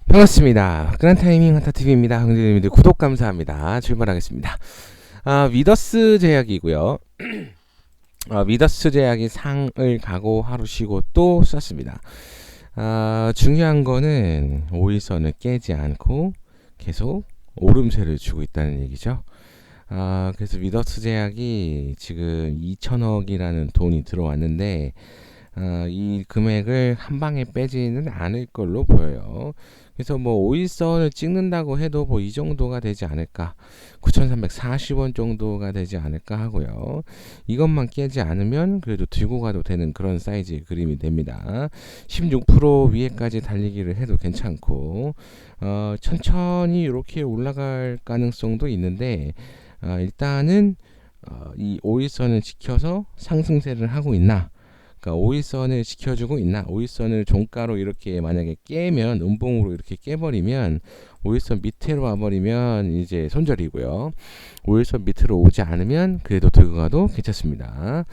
반갑습니다. 화끈한 타이밍 한타TV입니다. 형제님들 구독 감사합니다. 출발하겠습니다. 위더스 제약이고요. 위더스 제약이 상을 가고 하루 쉬고 또 쐈습니다. 중요한 거는 5일선을 깨지 않고 계속 오름세를 주고 있다는 얘기죠. 그래서 위더스 제약이 지금 2천억이라는 돈이 들어왔는데 이 금액을 한 방에 빼지는 않을 걸로 보여요. 그래서 뭐 5일선을 찍는다고 해도 뭐 이 정도가 되지 않을까, 9,340원 정도가 되지 않을까 하고요. 이것만 깨지 않으면 그래도 들고 가도 되는 그런 사이즈의 그림이 됩니다. 16% 위에까지 달리기를 해도 괜찮고, 천천히 이렇게 올라갈 가능성도 있는데, 일단은 이 5일선을 지켜서 상승세를 하고 있나, 그러니까 5일선을 지켜주고 있나, 5일선을 종가로 이렇게 만약에 깨면, 음봉으로 이렇게 깨버리면 5일선 밑으로 와버리면 이제 손절이고요. 5일선 밑으로 오지 않으면 그래도 들고 가도 괜찮습니다.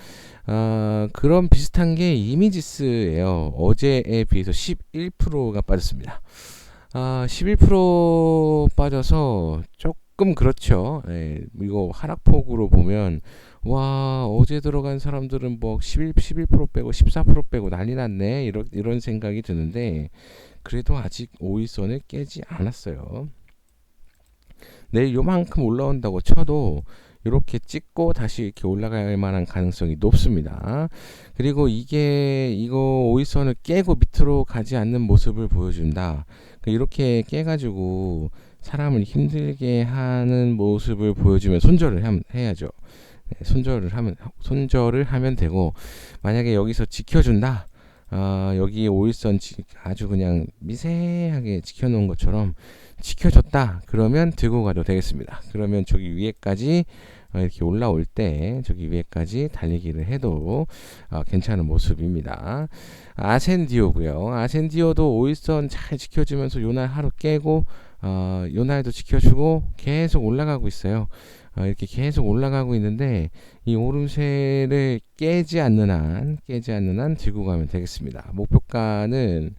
그런 비슷한 게 이미지스예요. 어제에 비해서 11%가 빠졌습니다. 11% 빠져서 조금 그렇죠. 이거 하락폭으로 보면 와, 어제 들어간 사람들은 뭐 11% 빼고 14% 빼고 난리 났네, 이런 생각이 드는데, 그래도 아직 5일선을 깨지 않았어요. 내일 요만큼 올라온다고 쳐도 이렇게 찍고 다시 이렇게 올라갈 만한 가능성이 높습니다. 그리고 이거 5일선을 깨고 밑으로 가지 않는 모습을 보여준다. 이렇게 깨가지고 사람을 힘들게 하는 모습을 보여주면 손절을 해야죠. 손절을 하면 되고, 만약에 여기서 지켜준다, 여기 5일선 아주 그냥 미세하게 지켜놓은 것처럼 지켜줬다, 그러면 들고 가도 되겠습니다. 그러면 저기 위에까지 이렇게 올라올 때 저기 위에까지 달리기를 해도 괜찮은 모습입니다. 아센디오고요. 아센디오도 5일선 잘 지켜주면서 요날 하루 깨고, 요날도 지켜주고 계속 올라가고 있어요. 이렇게 계속 올라가고 있는데, 이 오름세를 깨지 않는 한 들고 가면 되겠습니다. 목표가는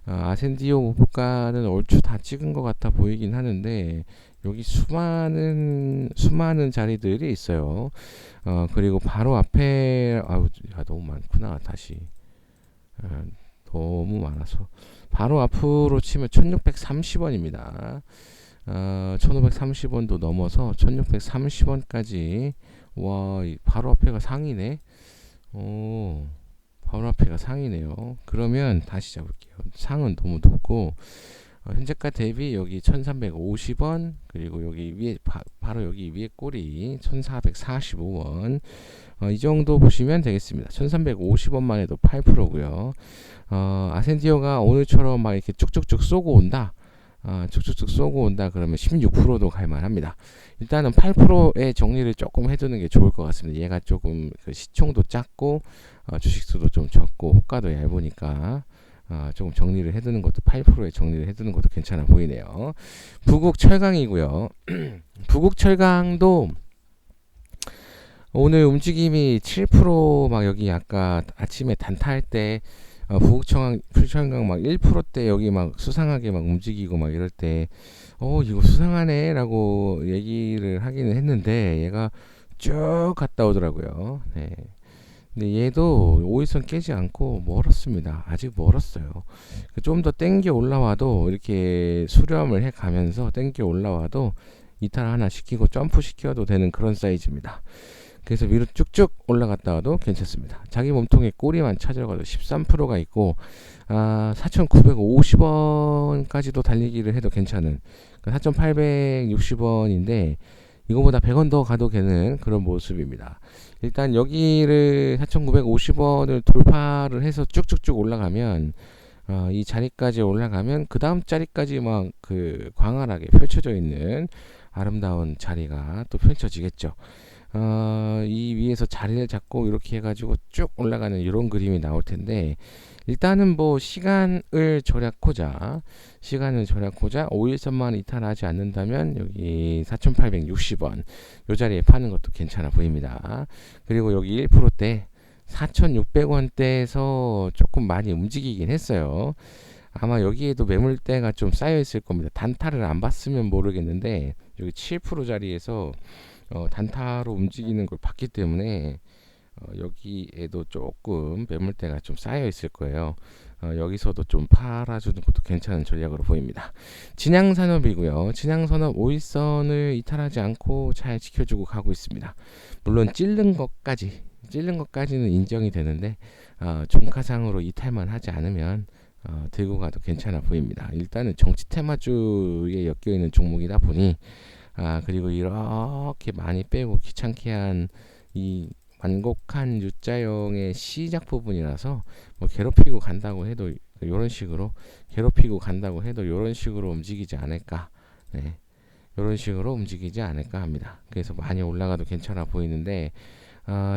아센디오 목표가는 얼추 다 찍은 것 같아 보이긴 하는데, 여기 수많은 자리들이 있어요. 그리고 바로 앞에 너무 많구나. 다시 너무 많아서 바로 앞으로 치면 1630원입니다. 1530원도 넘어서 1630원까지. 와, 바로 앞에가 상이네. 바로 앞에가 상이네요. 그러면 다시 잡을게요. 상은 너무 높고, 현재가 대비 여기 1350원, 그리고 여기 위에 바로 여기 위에 꼬리 1445원, 이 정도 보시면 되겠습니다. 1350원만 해도 8%고요. 아센디오가 오늘처럼 막 이렇게 쭉쭉쭉 쏘고 온다, 그러면 16%도 갈만합니다. 일단은 8%의 정리를 조금 해두는 게 좋을 것 같습니다. 얘가 조금 그 시총도 작고, 주식수도 좀 적고, 호가도 얇으니까 조금 정리를 해두는 것도, 8%의 정리를 해두는 것도 괜찮아 보이네요. 부국철강이고요. 부국철강도 오늘 움직임이 7%, 막 여기 아까 아침에 단타할 때 부국철강 막 1%대 여기 막 수상하게 막 움직이고 막 이럴 때 이거 수상하네 라고 얘기를 하기는 했는데, 얘가 쭉 갔다 오더라고요. 네. 근데 얘도 5일선 깨지 않고 멀었습니다. 아직 멀었어요. 좀 더 땡겨 올라와도, 이렇게 수렴을 해 가면서 땡겨 올라와도 이탈 하나 시키고 점프 시켜도 되는 그런 사이즈입니다. 그래서 위로 쭉쭉 올라갔다 와도 괜찮습니다. 자기 몸통에 꼬리만 찾아가도 13%가 있고, 4,950원까지도 달리기를 해도 괜찮은, 4,860원인데 이거보다 100원 더 가도 되는 그런 모습입니다. 일단 여기를 4,950원을 돌파를 해서 쭉쭉쭉 올라가면, 이 자리까지 올라가면 그 다음 자리까지 막 그 광활하게 펼쳐져 있는 아름다운 자리가 또 펼쳐지겠죠. 이 위에서 자리를 잡고 이렇게 해가지고 쭉 올라가는 이런 그림이 나올 텐데, 일단은 뭐 시간을 절약하고자 5일선만 이탈하지 않는다면 여기 4,860원 요 자리에 파는 것도 괜찮아 보입니다. 그리고 여기 1%대 4,600원대에서 조금 많이 움직이긴 했어요. 아마 여기에도 매물대가 좀 쌓여 있을 겁니다. 단타를 안 봤으면 모르겠는데 여기 7%짜리에서 단타로 움직이는 걸 봤기 때문에 여기에도 조금 매물대가 좀 쌓여 있을 거예요. 여기서도 좀 팔아주는 것도 괜찮은 전략으로 보입니다. 진양산업이고요. 진양산업 5일선을 이탈하지 않고 잘 지켜주고 가고 있습니다. 물론 찔른 것까지는 인정이 되는데 종가상으로 이탈만 하지 않으면 들고 가도 괜찮아 보입니다. 일단은 정치 테마주에 엮여 있는 종목이다 보니 그리고 이렇게 많이 빼고 귀찮게 한 이 완곡한 U자형의 시작 부분이라서 뭐 괴롭히고 간다고 해도 이런 식으로 움직이지 않을까. 네. 이런 식으로 움직이지 않을까 합니다. 그래서 많이 올라가도 괜찮아 보이는데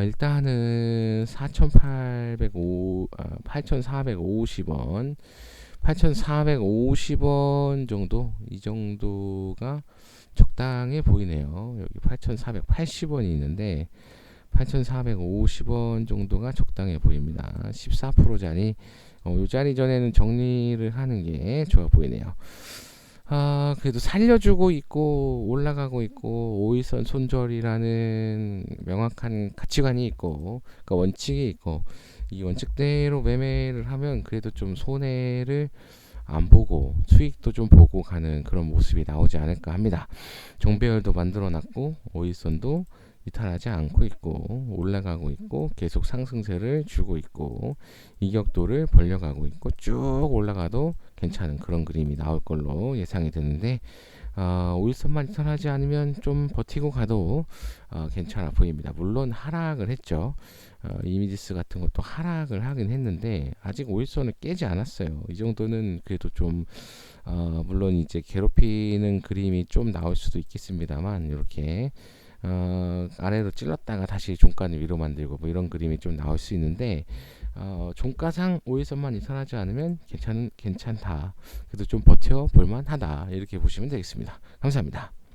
일단은 8,450원 8,450원 정도, 이 정도가 적당해 보이네요. 여기 8,480원이 있는데 8,450원 정도가 적당해 보입니다. 14%짜리 이 자리 전에는 정리를 하는 게 좋아 보이네요. 그래도 살려주고 있고 올라가고 있고 5일선 손절이라는 명확한 가치관이 있고 그러니까 원칙이 있고 이 원칙대로 매매를 하면 그래도 좀 손해를 안 보고 수익도 좀 보고 가는 그런 모습이 나오지 않을까 합니다. 종배열도 만들어 놨고 5일선도 이탈하지 않고 있고 올라가고 있고 계속 상승세를 주고 있고 이격도를 벌려가고 있고 쭉 올라가도 괜찮은 그런 그림이 나올 걸로 예상이 되는데 5일선만 이탈하지 않으면 좀 버티고 가도 괜찮아 보입니다. 물론 하락을 했죠. 이미지스 같은 것도 하락을 하긴 했는데 아직 5일선을 깨지 않았어요. 이 정도는 그래도 좀 물론 이제 괴롭히는 그림이 좀 나올 수도 있겠습니다만 이렇게 아래로 찔렀다가 다시 종가는 위로 만들고 뭐 이런 그림이 좀 나올 수 있는데 종가상 5일선만 이탈하지 않으면 괜찮다. 그래도 좀 버텨 볼만하다. 이렇게 보시면 되겠습니다. 감사합니다.